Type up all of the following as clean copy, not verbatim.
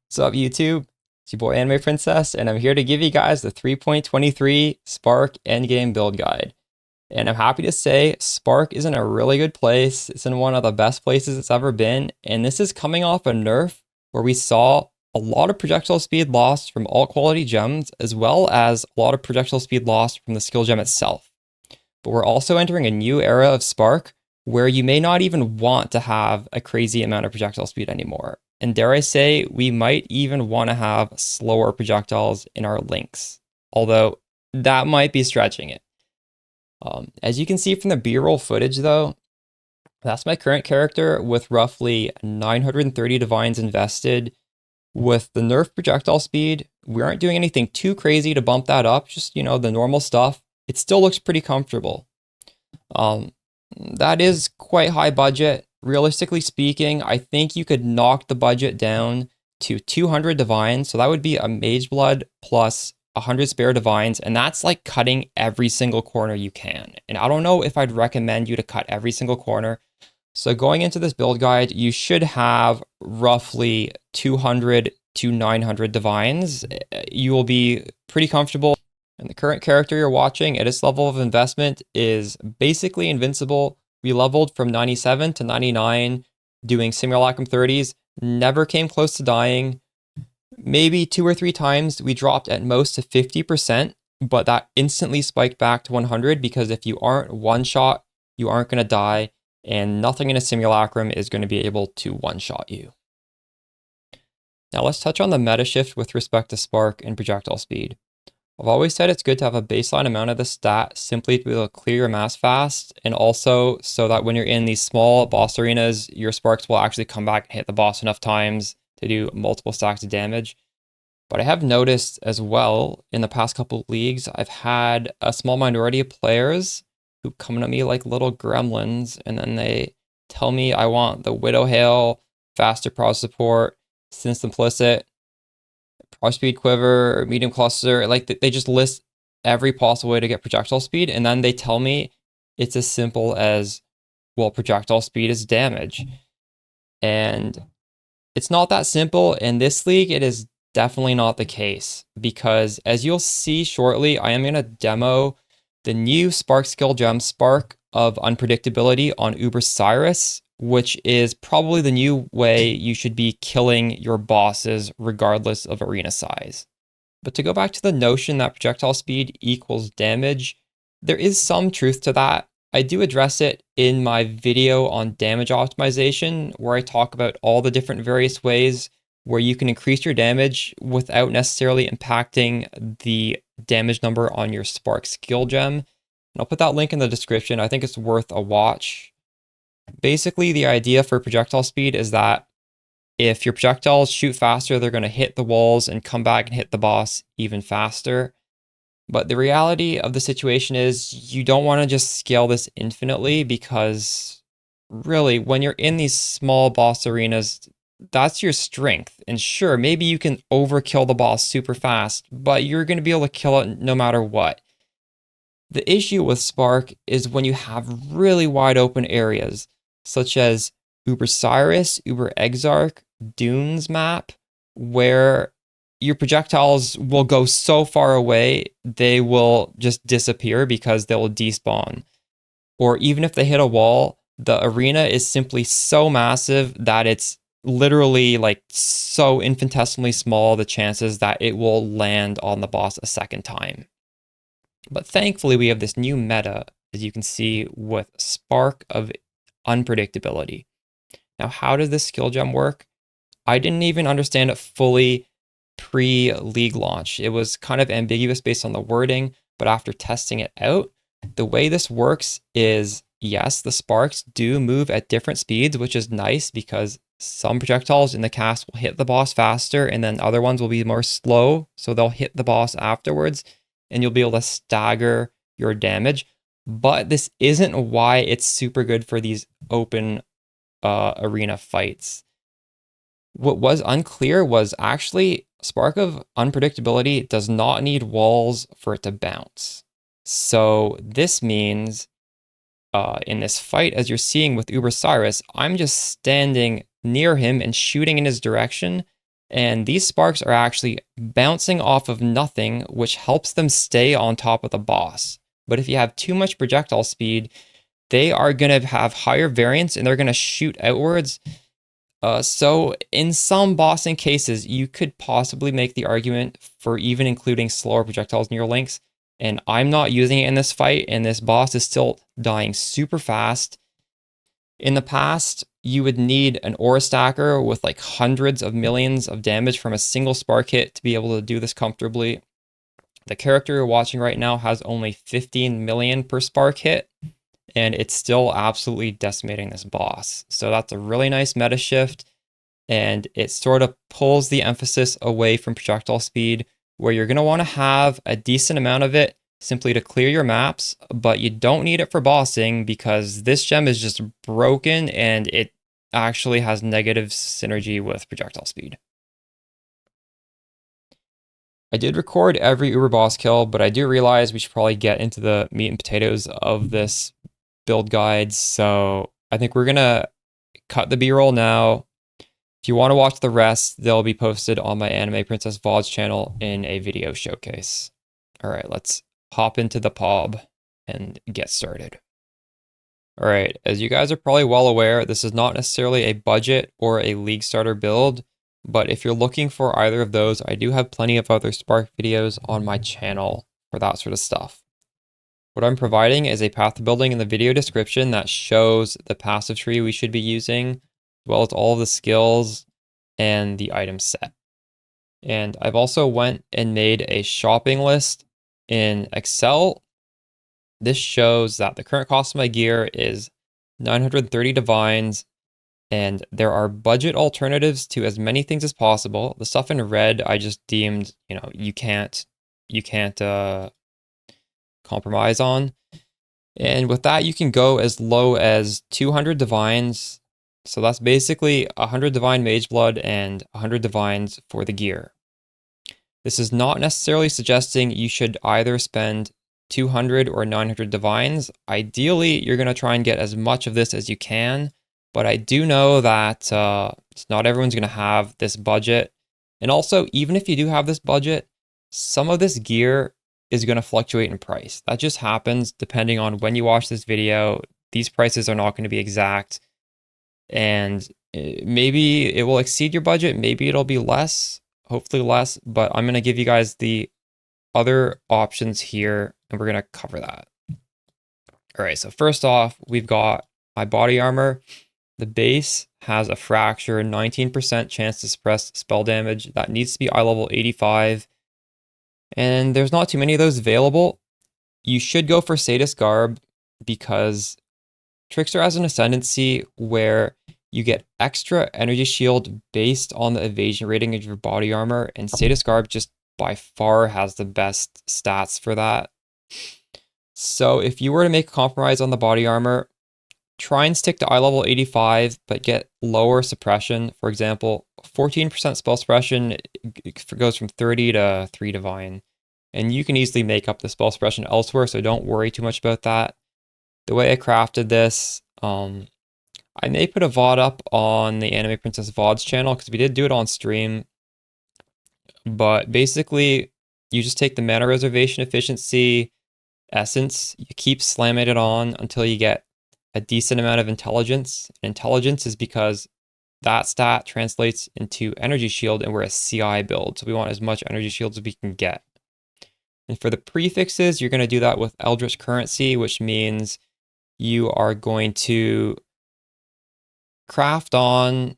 What's up, YouTube? It's your boy Anime Princess, and I'm here to give you guys the 3.23 Spark Endgame build guide. And I'm happy to say Spark is in a really good place. It's in one of the best places it's ever been, and this is coming off a nerf where we saw a lot of projectile speed lost from all quality gems, as well as a lot of projectile speed lost from the skill gem itself. But we're also entering a new era of Spark where you may not even want to have a crazy amount of projectile speed anymore. And dare I say, we might even want to have slower projectiles in our links. Although, that might be stretching it. As you can see from the B-roll footage though, that's my current character with roughly 930 divines invested. With the nerf projectile speed, we aren't doing anything too crazy to bump that up, just, the normal stuff. It still looks pretty comfortable. That is quite high budget. Realistically speaking, I think you could knock the budget down to 200 divines. So that would be a mageblood plus 100 spare divines. And that's like cutting every single corner you can. And I don't know if I'd recommend you to cut every single corner. So going into this build guide, you should have roughly 200 to 900 divines. You will be pretty comfortable. And the current character you're watching at its level of investment is basically invincible. We leveled from 97 to 99 doing simulacrum 30s, never came close to dying. Maybe 2 or 3 times we dropped at most to 50%, but that instantly spiked back to 100 because if you aren't one-shot, you aren't going to die, and nothing in a simulacrum is going to be able to one-shot you. Now let's touch on the meta shift with respect to spark and projectile speed. I've always said it's good to have a baseline amount of the stat simply to be able to clear your mass fast, and also so that when you're in these small boss arenas, your sparks will actually come back and hit the boss enough times to do multiple stacks of damage. But I have noticed as well, in the past couple of leagues, I've had a small minority of players who come to me like little gremlins, and then they tell me I want the Widow Hail, faster prod support, Synth Implicit, Prod Speed Quiver, or Medium Cluster. Like, they just list every possible way to get projectile speed, and then they tell me it's as simple as, well, projectile speed is damage. And it's not that simple. In this league, it is definitely not the case, because as you'll see shortly, I am going to demo the new Spark skill gem, Spark of Unpredictability on Uber Cyrus, which is probably the new way you should be killing your bosses regardless of arena size. But to go back to the notion that projectile speed equals damage, there is some truth to that. I do address it in my video on damage optimization, where I talk about all the different various ways where you can increase your damage without necessarily impacting the damage number on your Spark skill gem. And I'll put that link in the description. I think it's worth a watch. Basically, the idea for projectile speed is that if your projectiles shoot faster, they're going to hit the walls and come back and hit the boss even faster. But the reality of the situation is you don't want to just scale this infinitely, because really, when you're in these small boss arenas, that's your strength. And sure, maybe you can overkill the boss super fast, but you're going to be able to kill it no matter what. The issue with Spark is when you have really wide open areas, such as Uber Cyrus, Uber Exarch, Dunes map, where your projectiles will go so far away, they will just disappear because they will despawn. Or even if they hit a wall, the arena is simply so massive that it's literally like so infinitesimally small, the chances that it will land on the boss a second time. But thankfully, we have this new meta, as you can see, with Spark of Unpredictability. Now, how does this skill gem work? I didn't even understand it fully pre-league launch. It was kind of ambiguous based on the wording, but after testing it out, the way this works is, yes, the sparks do move at different speeds, which is nice because some projectiles in the cast will hit the boss faster, and then other ones will be more slow, so they'll hit the boss afterwards, and you'll be able to stagger your damage. But this isn't why it's super good for these open arena fights. What was unclear was actually Spark of Unpredictability does not need walls for it to bounce. So this means in this fight, as you're seeing with Uber Cyrus, I'm just standing near him and shooting in his direction. And these sparks are actually bouncing off of nothing, which helps them stay on top of the boss. But if you have too much projectile speed, they are going to have higher variance and they're going to shoot outwards. So in some bossing cases, you could possibly make the argument for even including slower projectiles in your links. And I'm not using it in this fight, and this boss is still dying super fast. In the past, you would need an aura stacker with like hundreds of millions of damage from a single spark hit to be able to do this comfortably. The character you're watching right now has only 15 million per spark hit, and it's still absolutely decimating this boss. So that's a really nice meta shift, and it sort of pulls the emphasis away from projectile speed, where you're going to want to have a decent amount of it simply to clear your maps, but you don't need it for bossing because this gem is just broken and it actually has negative synergy with projectile speed. I did record every Uber boss kill, but I do realize we should probably get into the meat and potatoes of this build guide, so I think we're gonna cut the B-roll now. If you want to watch the rest, they'll be posted on my Anime Princess VOD's channel in a video showcase. All right, let's hop into the POB and get started. All right, as you guys are probably well aware, this is not necessarily a budget or a league starter build, but if you're looking for either of those, I do have plenty of other Spark videos on my channel for that sort of stuff. What I'm providing is a path building in the video description that shows the passive tree we should be using, as well as all of the skills and the item set. And I've also went and made a shopping list in Excel. This shows that the current cost of my gear is 930 divines, and there are budget alternatives to as many things as possible. The stuff in red, I just deemed, you can't compromise on. And with that, you can go as low as 200 divines. So that's basically 100 divine mageblood and 100 divines for the gear. This is not necessarily suggesting you should either spend 200 or 900 divines. Ideally, you're going to try and get as much of this as you can, but I do know that not everyone's going to have this budget. And also, even if you do have this budget, some of this gear is going to fluctuate in price. That just happens depending on when you watch this video. These prices are not going to be exact, and maybe it will exceed your budget, maybe it'll be less, hopefully less, but I'm going to give you guys the other options here, and we're going to cover that. All right, so first off, we've got my body armor. The base has a fracture, 19% chance to suppress spell damage. That needs to be eye level 85. And there's not too many of those available. You should go for Sadist Garb because Trickster has an ascendancy where you get extra energy shield based on the evasion rating of your body armor, and Sadist Garb just by far has the best stats for that. So if you were to make a compromise on the body armor, try and stick to eye level 85, but get lower suppression. For example, 14% spell suppression goes from 30 to 3 divine. And you can easily make up the spell suppression elsewhere, so don't worry too much about that. The way I crafted this, I may put a VOD up on the Anime Princess VOD's channel, because we did do it on stream. But basically, you just take the mana reservation efficiency essence, you keep slamming it on until you get a decent amount of intelligence. And intelligence is because that stat translates into energy shield, and we're a CI build, so we want as much energy shield as we can get. And for the prefixes, you're going to do that with Eldritch Currency, which means you are going to craft on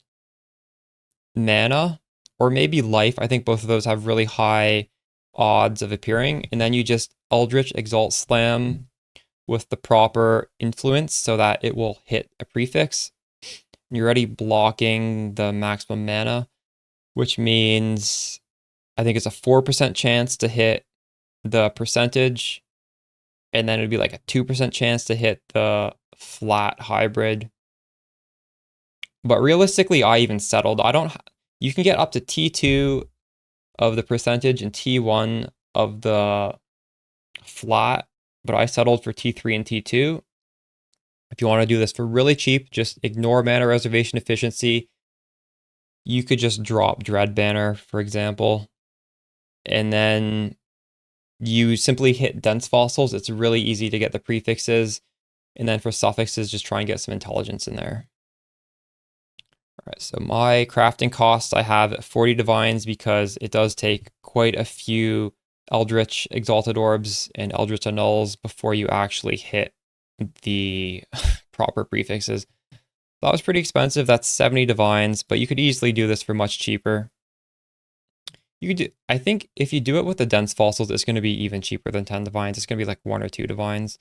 mana or maybe life. I think both of those have really high odds of appearing. And then you just Eldritch Exalt Slam with the proper influence so that it will hit a prefix. You're already blocking the maximum mana, which means I think it's a 4% chance to hit the percentage, and then it'd be like a 2% chance to hit the flat hybrid. But realistically, I even settled. You can get up to T2 of the percentage and T1 of the flat, but I settled for T3 and T2. If you want to do this for really cheap, just ignore mana reservation efficiency. you could just drop Dread Banner, for example, and then you simply hit dense fossils. It's really easy to get the prefixes, and then for suffixes, just try and get some intelligence in there. All right, so my crafting costs, I have 40 divines because it does take quite a few Eldritch Exalted Orbs and Eldritch Annuls before you actually hit the proper prefixes. That was pretty expensive. That's 70 divines, but you could easily do this for much cheaper. You could do, I think if you do it with the dense fossils, it's going to be even cheaper than 10 divines. It's going to be like 1 or 2 divines.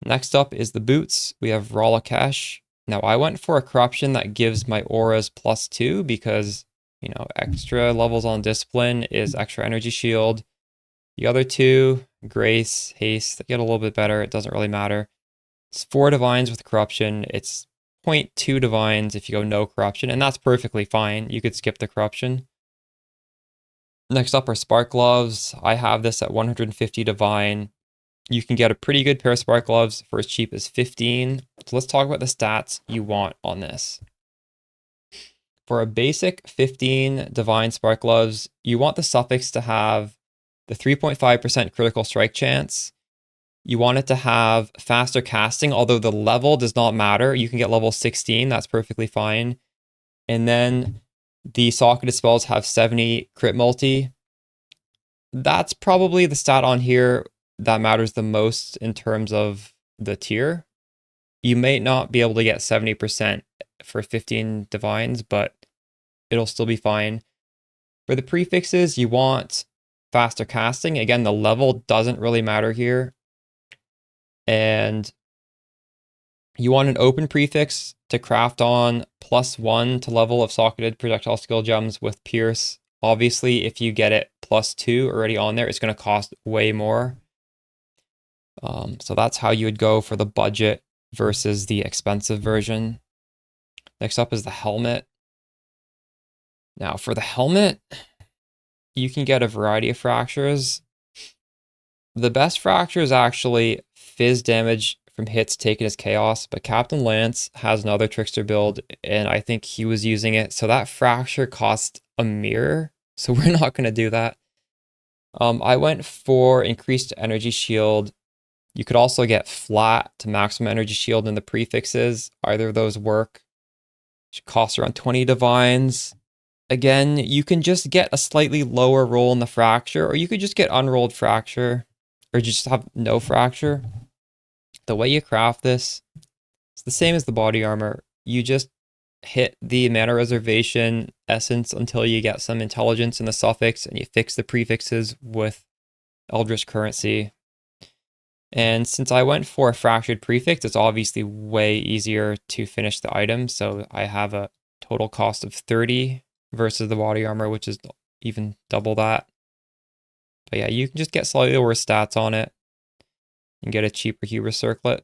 Next up is the boots. We have Ralakesh. Now I went for a corruption that gives my auras +2 because, you know, extra levels on discipline is extra energy shield. The other two, grace, haste, they get a little bit better. It doesn't really matter. It's 4 divines with corruption. It's 0.2 divines if you go no corruption, and that's perfectly fine. You could skip the corruption. Next up are spark gloves. I have this at 150 divine. You can get a pretty good pair of spark gloves for as cheap as 15. So let's talk about the stats you want on this. For a basic 15 divine spark gloves, you want the suffix to have the 3.5% critical strike chance. You want it to have faster casting, although the level does not matter. You can get level 16, that's perfectly fine. And then the socketed spells have 70 crit multi. That's probably the stat on here that matters the most in terms of the tier. You may not be able to get 70% for 15 divines, but it'll still be fine. For the prefixes, you want faster casting. Again, the level doesn't really matter here. And you want an open prefix to craft on +1 to level of socketed projectile skill gems with pierce. Obviously, if you get it +2 already on there, it's going to cost way more. So that's how you would go for the budget versus the expensive version. Next up is the helmet. Now for the helmet, you can get a variety of fractures. The best fracture is actually fizz damage from hits taken as chaos, but Captain Lance has another trickster build, and I think he was using it. So that fracture cost a mirror, so we're not going to do that. I went for increased energy shield. You could also get flat to maximum energy shield in the prefixes. Either of those work. Which costs around 20 divines. Again, you can just get a slightly lower roll in the fracture, or you could just get unrolled fracture, or just have no fracture. The way you craft this, it's the same as the body armor. You just hit the mana reservation essence until you get some intelligence in the suffix, and you fix the prefixes with Eldritch Currency. And since I went for a fractured prefix, it's obviously way easier to finish the item. So I have a total cost of 30 versus the body armor, which is even double that. But yeah, you can just get slightly lower stats on it and get a cheaper hubris circlet.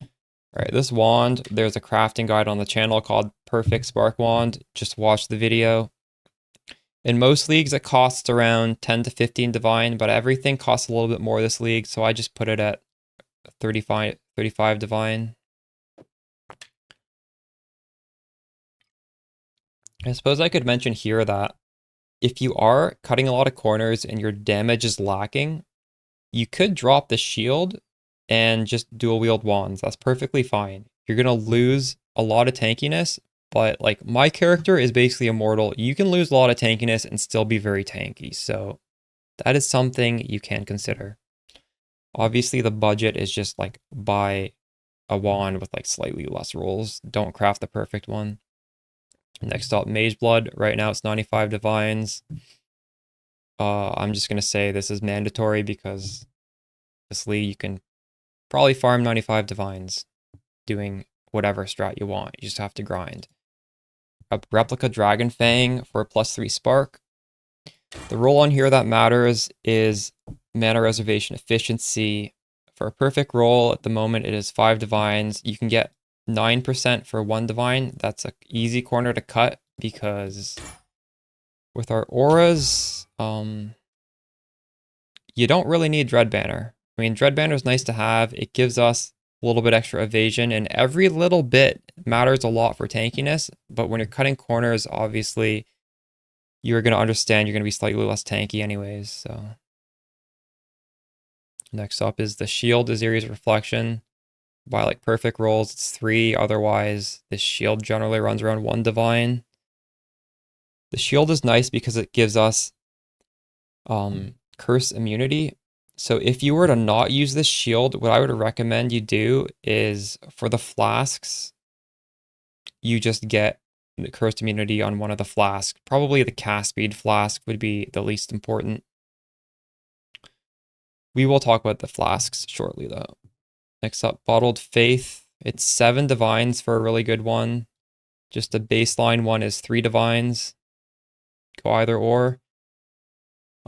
All right, this wand, there's a crafting guide on the channel called Perfect Spark Wand. Just watch the video. In most leagues, it costs around 10 to 15 divine, but everything costs a little bit more this league, so I just put it at 35 divine. I suppose I could mention here that if you are cutting a lot of corners and your damage is lacking, you could drop the shield and just dual wield wands. That's perfectly fine. You're going to lose a lot of tankiness, but like my character is basically immortal. You can lose a lot of tankiness and still be very tanky. So that is something you can consider. Obviously the budget is just like buy a wand with like slightly less rolls. Don't craft the perfect one. Next up, mageblood. Right now it's 95 divines. I'm just going to say this is mandatory because this league you can probably farm 95 divines doing whatever strat you want. You just have to grind. A replica Dragon Fang for a +3 spark. The roll on here that matters is mana reservation efficiency. For a perfect roll at the moment, it is 5 divines. You can get 9% for 1 divine. That's an easy corner to cut because with our auras, you don't really need Dread Banner. I mean, Dread Banner is nice to have. It gives us a little bit extra evasion, and every little bit matters a lot for tankiness, but when you're cutting corners, obviously, you're going to understand you're going to be slightly less tanky anyways, so. Next up is the shield is Ares Reflection. By like perfect rolls, it's 3, otherwise the shield generally runs around 1 divine. The shield is nice because it gives us curse immunity. So if you were to not use this shield, what I would recommend you do is for the flasks, you just get the cursed immunity on one of the flasks. Probably the cast speed flask would be the least important. We will talk about the flasks shortly though. Next up, Bottled Faith. It's 7 divines for a really good one. Just a baseline one is 3 divines. Go either or.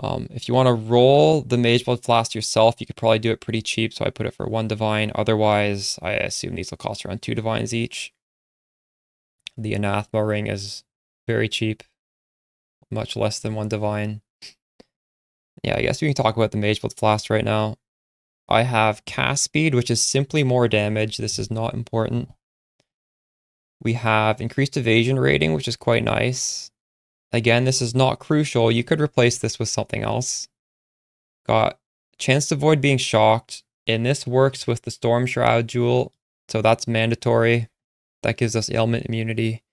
If you want to roll the Mageblood Flask yourself, you could probably do it pretty cheap, so I put it for 1 divine. Otherwise, I assume these will cost around 2 divines each. The Anathema Ring is very cheap, much less than 1 divine. Yeah, I guess we can talk about the Mageblood Flask right now. I have cast speed, which is simply more damage. This is not important. We have increased evasion rating, which is quite nice. Again, this is not crucial. You could replace this with something else. Got chance to avoid being shocked, and this works with the Storm Shroud Jewel, so that's mandatory. That gives us ailment immunity.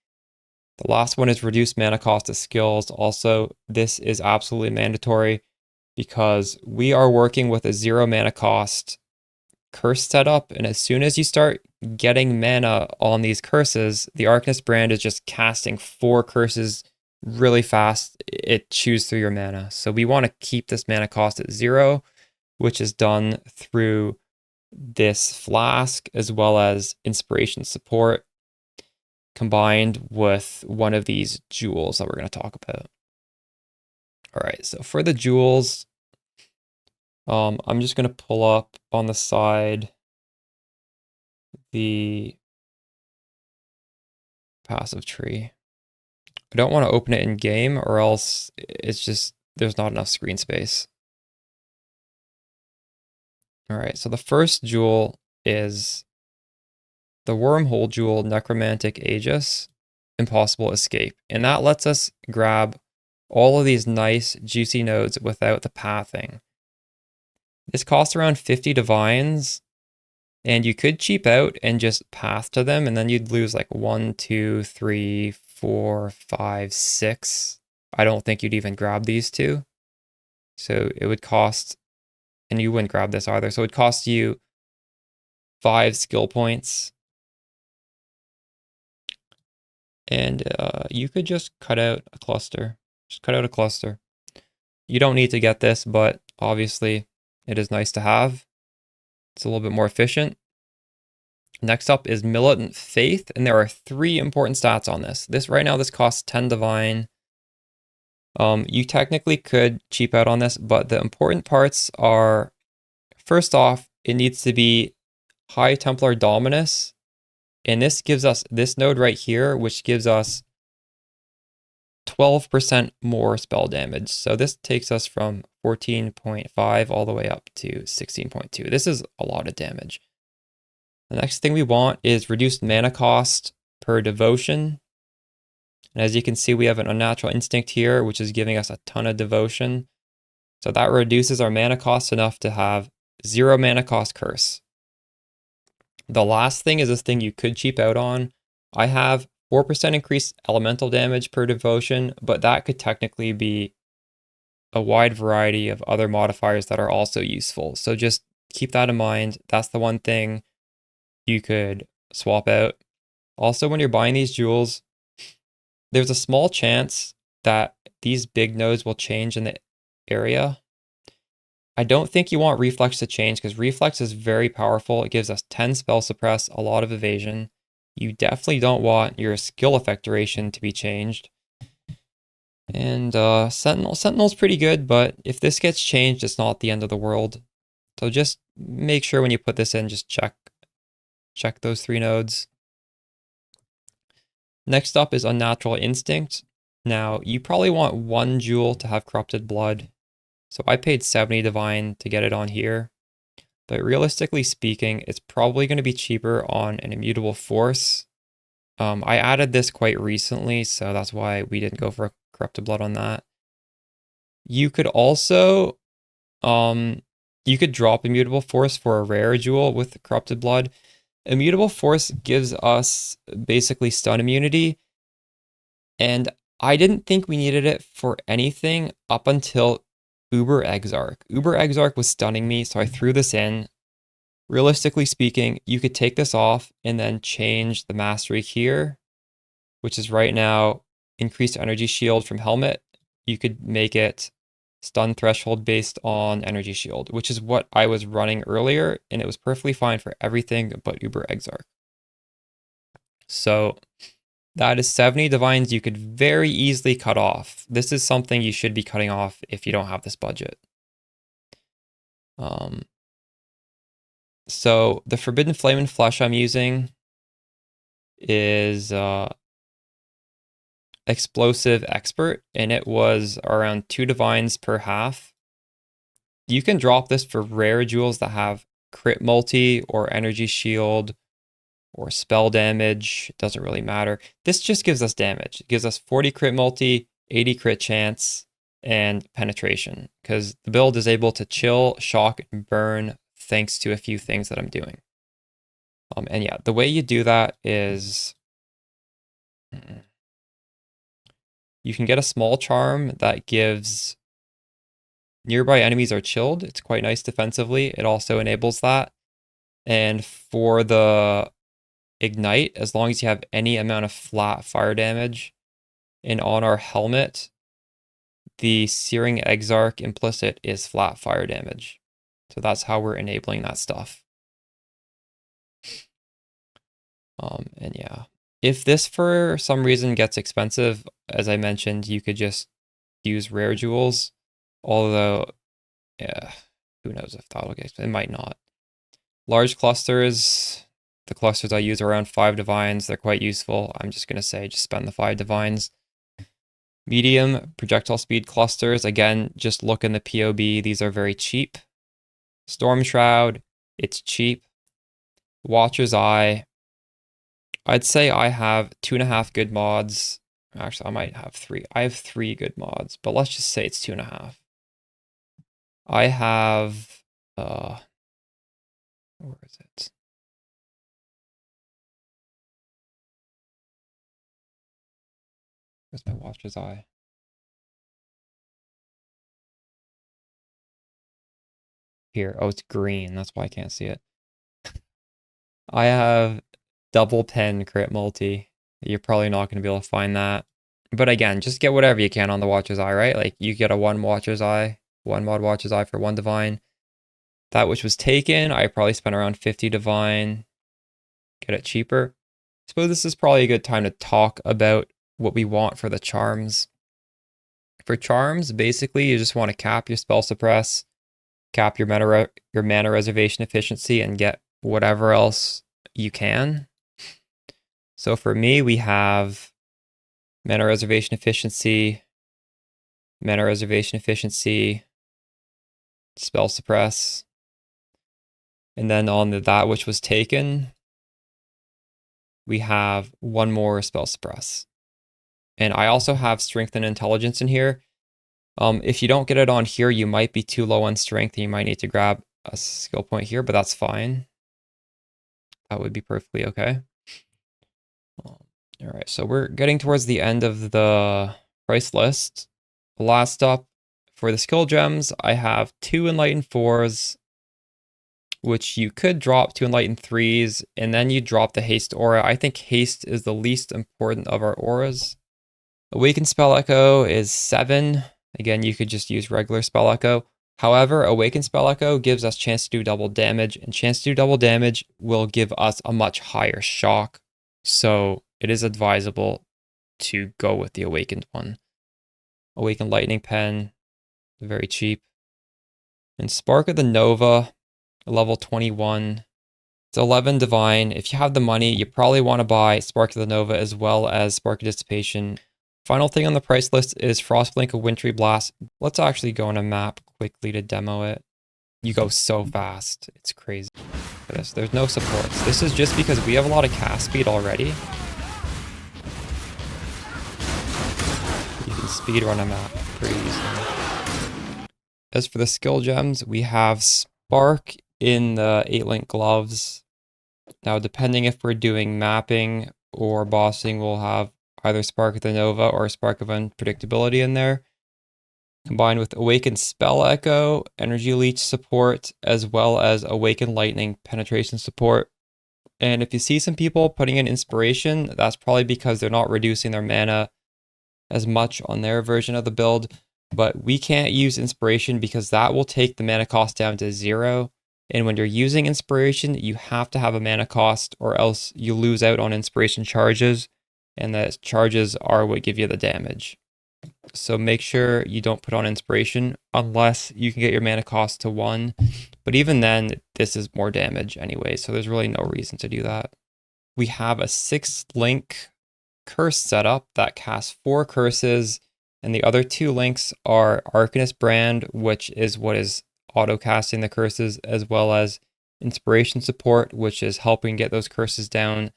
The last one is reduced mana cost of skills. Also, this is absolutely mandatory because we are working with a 0 mana cost curse setup, and as soon as you start getting mana on these curses, the Arcanist brand is just casting 4 curses really fast. It chews through your mana. So we want to keep this mana cost at 0, which is done through this flask as well as inspiration support combined with one of these jewels that we're going to talk about. All right, so for the jewels, I'm just going to pull up on the side the passive tree. I don't want to open it in game or else it's just, there's not enough screen space. All right, so the first jewel is the Wormhole Jewel, Necromantic Aegis, Impossible Escape. And that lets us grab all of these nice juicy nodes without the pathing. This costs around 50 divines, and you could cheap out and just path to them, and then you'd lose like 1, 2, 3, 4, 5, 6. I don't think you'd even grab these 2. So it would cost, and you wouldn't grab this either, so it would cost you 5 skill points. And you could just cut out a cluster. Just cut out a cluster. You don't need to get this, but obviously it is nice to have. It's a little bit more efficient. Next up is Militant Faith, and there are 3 important stats on this. This right now, this costs 10 divine. You technically could cheap out on this, but the important parts are, first off, it needs to be High Templar Dominus, and this gives us this node right here, which gives us 12% more spell damage. So this takes us from 14.5 all the way up to 16.2. This is a lot of damage. The next thing we want is reduced mana cost per devotion. And as you can see, we have an Unnatural Instinct here, which is giving us a ton of devotion. So that reduces our mana cost enough to have 0 mana cost curse. The last thing is this thing you could cheap out on. I have 4% increased elemental damage per devotion, but that could technically be a wide variety of other modifiers that are also useful. So just keep that in mind. That's the one thing you could swap out. Also, when you're buying these jewels, there's a small chance that these big nodes will change in the area. I don't think you want Reflex to change because Reflex is very powerful. It gives us 10 spell suppress, a lot of evasion. You definitely don't want your skill effect duration to be changed. And Sentinel's pretty good, but if this gets changed, it's not the end of the world. So just make sure when you put this in, just check those 3 nodes. Next up is Unnatural Instinct. Now, you probably want 1 jewel to have Corrupted Blood. So I paid 70 divine to get it on here. But realistically speaking, it's probably going to be cheaper on an immutable force. I added this quite recently, so that's why we didn't go for a corrupted blood on that. You could also, you could drop immutable force for a rare jewel with corrupted blood. Immutable force gives us basically stun immunity, and I didn't think we needed it for anything up until Uber Exarch. Uber Exarch was stunning me, so I threw this in. Realistically speaking, you could take this off and then change the mastery here, which is right now increased energy shield from helmet. You could make it stun threshold based on energy shield, which is what I was running earlier, and it was perfectly fine for everything but Uber Exarch. So that is 70 divines you could very easily cut off. This is something you should be cutting off if you don't have this budget. So the Forbidden Flame and Flesh I'm using is Explosive Expert, and it was around 2 divines per half. You can drop this for rare jewels that have crit multi or energy shield or spell damage. It doesn't really matter. This just gives us damage. It gives us 40 crit multi, 80 crit chance, and penetration, because the build is able to chill, shock, and burn thanks to a few things that I'm doing. And yeah, the way you do that is you can get a small charm that gives nearby enemies are chilled. It's quite nice defensively. It also enables that. And for the ignite, as long as you have any amount of flat fire damage, and on our helmet, the Searing Exarch implicit is flat fire damage. So that's how we're enabling that stuff. And yeah, if this for some reason gets expensive, as I mentioned, you could just use rare jewels. Although, yeah, who knows if that'll get expensive. It might not. Large clusters, the clusters I use are around 5 divines. They're quite useful. I'm just going to say just spend the 5 divines. Medium projectile speed clusters, again, just look in the POB. These are very cheap. Storm Shroud, it's cheap. Watcher's Eye, I'd say I have 2.5 good mods. Actually, I might have 3. I have 3 good mods, but let's just say it's 2.5. I have, where is it? Where's my Watcher's Eye? Here. Oh, it's green. That's why I can't see it. I have double pen crit multi. You're probably not going to be able to find that. But again, just get whatever you can on the Watcher's Eye, right? Like you get a 1 Watcher's Eye, 1 mod Watcher's Eye for 1 divine. That which was taken, I probably spent around 50 divine. Get it cheaper. I suppose this is probably a good time to talk about what we want for the charms. For charms, basically, you just want to cap your spell suppress, cap your mana reservation efficiency, and get whatever else you can. So for me, we have mana reservation efficiency, spell suppress, and then on the that which was taken, we have 1 more spell suppress. And I also have strength and intelligence in here. If you don't get it on here, you might be too low on strength and you might need to grab a skill point here, but that's fine. That would be perfectly okay. All right, so we're getting towards the end of the price list. Last up, for the skill gems, I have 2 Enlightened 4s, which you could drop to Enlightened 3s, and then you drop the Haste aura. I think Haste is the least important of our auras. Awakened Spell Echo is 7. Again, you could just use regular Spell Echo. However, Awakened Spell Echo gives us chance to do double damage, and chance to do double damage will give us a much higher shock. So it is advisable to go with the Awakened one. Awakened Lightning Pen, very cheap. And Spark of the Nova, level 21. It's 11 divine. If you have the money, you probably want to buy Spark of the Nova as well as Spark of Dissipation. Final thing on the price list is Frostblink of Wintry Blast. Let's actually go on a map quickly to demo it. You go so fast. It's crazy. For this, there's no supports. This is just because we have a lot of cast speed already. You can speedrun a map pretty easily. As for the skill gems, we have Spark in the 8-link gloves. Now, depending if we're doing mapping or bossing, we'll have either Spark of the Nova or Spark of Unpredictability in there, combined with Awakened Spell Echo, Energy Leech support, as well as Awakened Lightning penetration support. And if you see some people putting in Inspiration, that's probably because they're not reducing their mana as much on their version of the build. But we can't use Inspiration because that will take the mana cost down to 0. And when you're using Inspiration, you have to have a mana cost or else you lose out on Inspiration charges. And the charges are what give you the damage. So make sure you don't put on Inspiration unless you can get your mana cost to 1. But even then, this is more damage anyway, so there's really no reason to do that. We have a 6-link curse setup that casts 4 curses, and the other 2 links are Arcanist Brand, which is what is auto-casting the curses, as well as Inspiration Support, which is helping get those curses down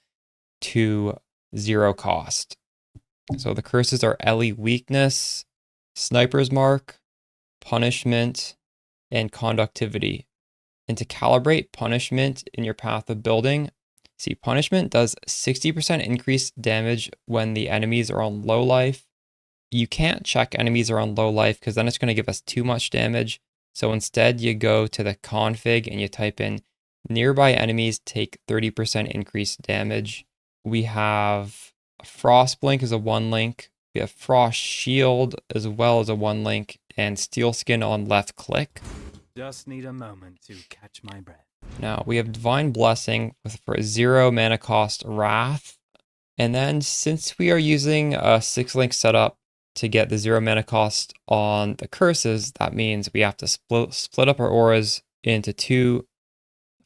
to 0 cost. So the curses are Ellie Weakness, Sniper's Mark, Punishment, and Conductivity. And to calibrate Punishment in your path of building, see, Punishment does 60% increased damage when the enemies are on low life. You can't check enemies are on low life because then it's going to give us too much damage. So instead you go to the config and you type in nearby enemies take 30% increased damage. We have Frost Blink is a 1-link. We have Frost Shield as well as a 1-link, and Steel Skin on left click. Just need a moment to catch my breath. Now we have Divine Blessing for a 0 mana cost Wrath. And then since we are using a 6-link setup to get the 0 mana cost on the curses, that means we have to split up our auras into 2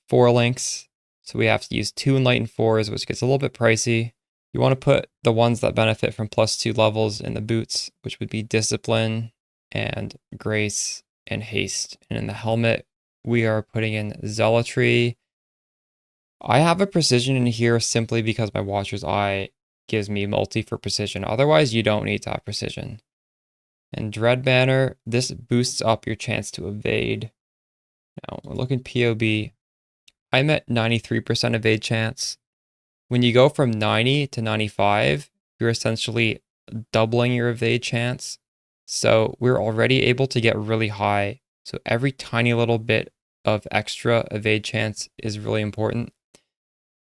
4-links. So we have to use 2 Enlightened 4s, which gets a little bit pricey. You want to put the ones that benefit from +2 levels in the boots, which would be Discipline and Grace and Haste. And in the helmet, we are putting in Zealotry. I have a Precision in here simply because my Watcher's Eye gives me multi for Precision. Otherwise, you don't need to have Precision. And Dread Banner, this boosts up your chance to evade. Now, we're looking POB. I'm at 93% evade chance. When you go from 90 to 95, you're essentially doubling your evade chance. So we're already able to get really high. So every tiny little bit of extra evade chance is really important.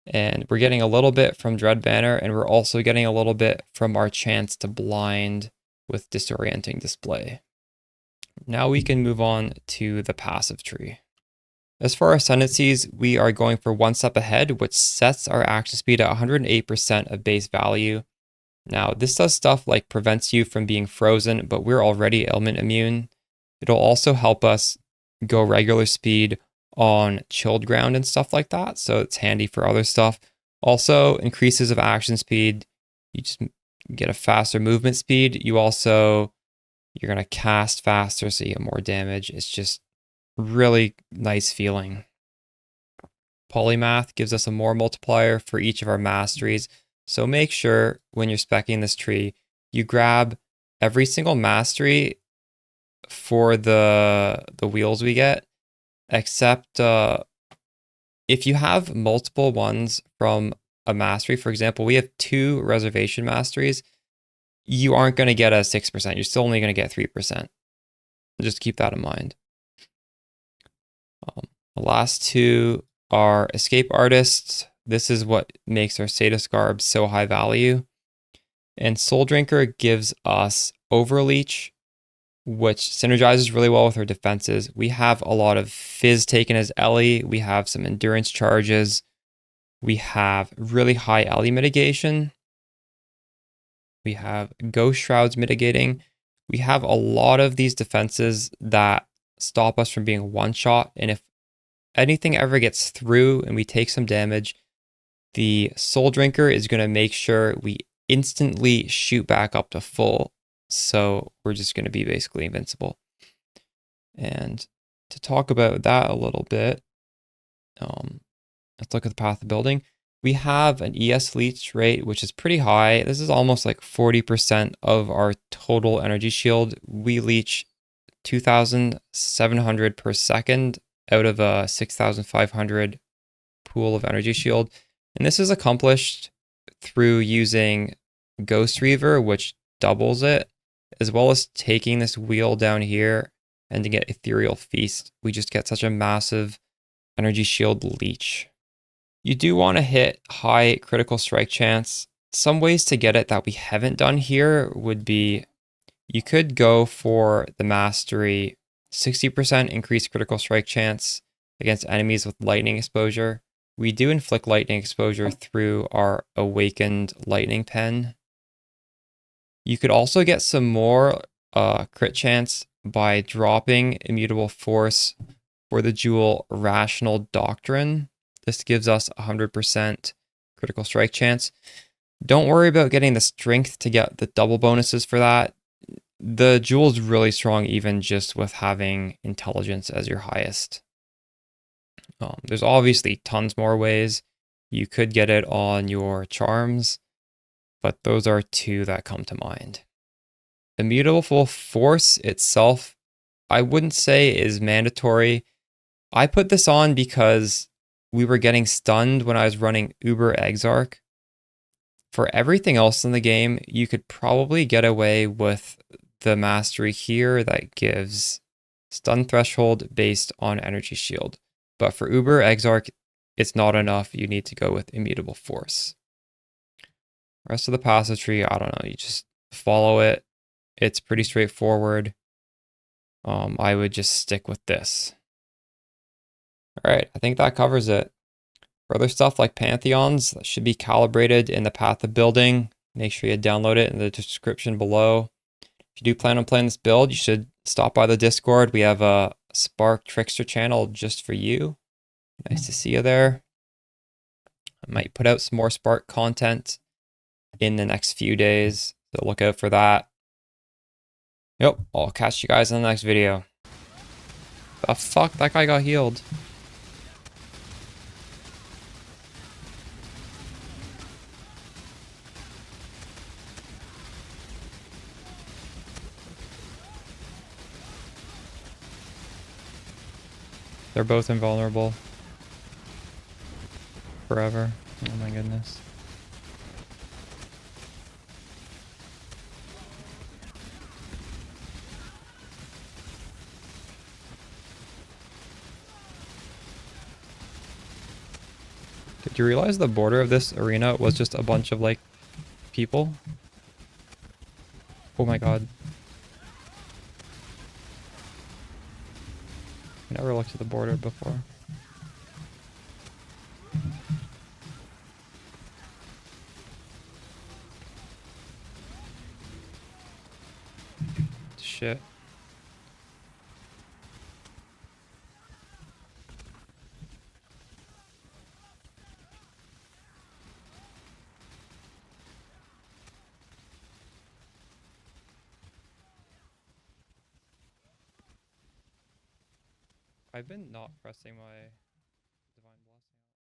And we're getting a little bit from Dread Banner, and we're also getting a little bit from our chance to blind with Disorienting Display. Now we can move on to the passive tree. As for our ascendancies, we are going for 1 step ahead, which sets our action speed at 108% of base value. Now, this does stuff like prevents you from being frozen, but we're already ailment immune. It'll also help us go regular speed on chilled ground and stuff like that, so it's handy for other stuff. Also, increases of action speed. You just get a faster movement speed. You're going to cast faster, so you get more damage. It's just really nice feeling. Polymath gives us a more multiplier for each of our masteries. So make sure when you're speccing this tree, you grab every single mastery for the wheels we get, except if you have multiple ones from a mastery. For example, we have 2 reservation masteries. You aren't going to get a 6%. You're still only going to get 3%. Just keep that in mind. The last 2 are Escape Artists. This is what makes our Sadist Garb so high value. And Soul Drinker gives us Overleech, which synergizes really well with our defenses. We have a lot of Fizz taken as Ellie. We have some endurance charges. We have really high Ellie mitigation. We have Ghost Shrouds mitigating. We have a lot of these defenses that stop us from being one-shot. And if anything ever gets through and we take some damage, the Soul Drinker is going to make sure we instantly shoot back up to full. So we're just going to be basically invincible. And to talk about that a little bit, let's look at the path of building. We have an ES leech rate, which is pretty high. This is almost like 40% of our total energy shield. We leech 2,700 per second out of a 6,500 pool of energy shield. And this is accomplished through using Ghost Reaver, which doubles it, as well as taking this wheel down here, and to get Ethereal Feast, we just get such a massive energy shield leech. You do want to hit high critical strike chance. Some ways to get it that we haven't done here would be, you could go for the mastery 60% increased critical strike chance against enemies with lightning exposure. We do inflict lightning exposure through our awakened lightning pen. You could also get some more crit chance by dropping immutable force for the jewel Rational Doctrine. This gives us 100% critical strike chance. Don't worry about getting the strength to get the double bonuses for that. The jewel's really strong even just with having intelligence as your highest. There's obviously tons more ways. You could get it on your charms, but those are two that come to mind. Immutable force itself, I wouldn't say is mandatory. I put this on because we were getting stunned when I was running Uber Exarch. For everything else in the game, you could probably get away with the mastery here that gives stun threshold based on energy shield. But for Uber Exarch, it's not enough. You need to go with immutable force. Rest of the passive tree, I don't know. You just follow it. It's pretty straightforward. I would just stick with this. All right, I think that covers it. For other stuff like Pantheons, that should be calibrated in the path of building. Make sure you download it in the description below. If you do plan on playing this build, you should stop by the Discord. We have a Spark Trickster channel just for you. Nice to see you there. I might put out some more Spark content in the next few days, so look out for that. Yep, I'll catch you guys in the next video. The fuck? That guy got healed. They're both invulnerable. Forever. Oh my goodness. Did you realize the border of this arena was just a bunch of, like, people? Oh my god. I never looked at the border before. Shit. I've been not pressing my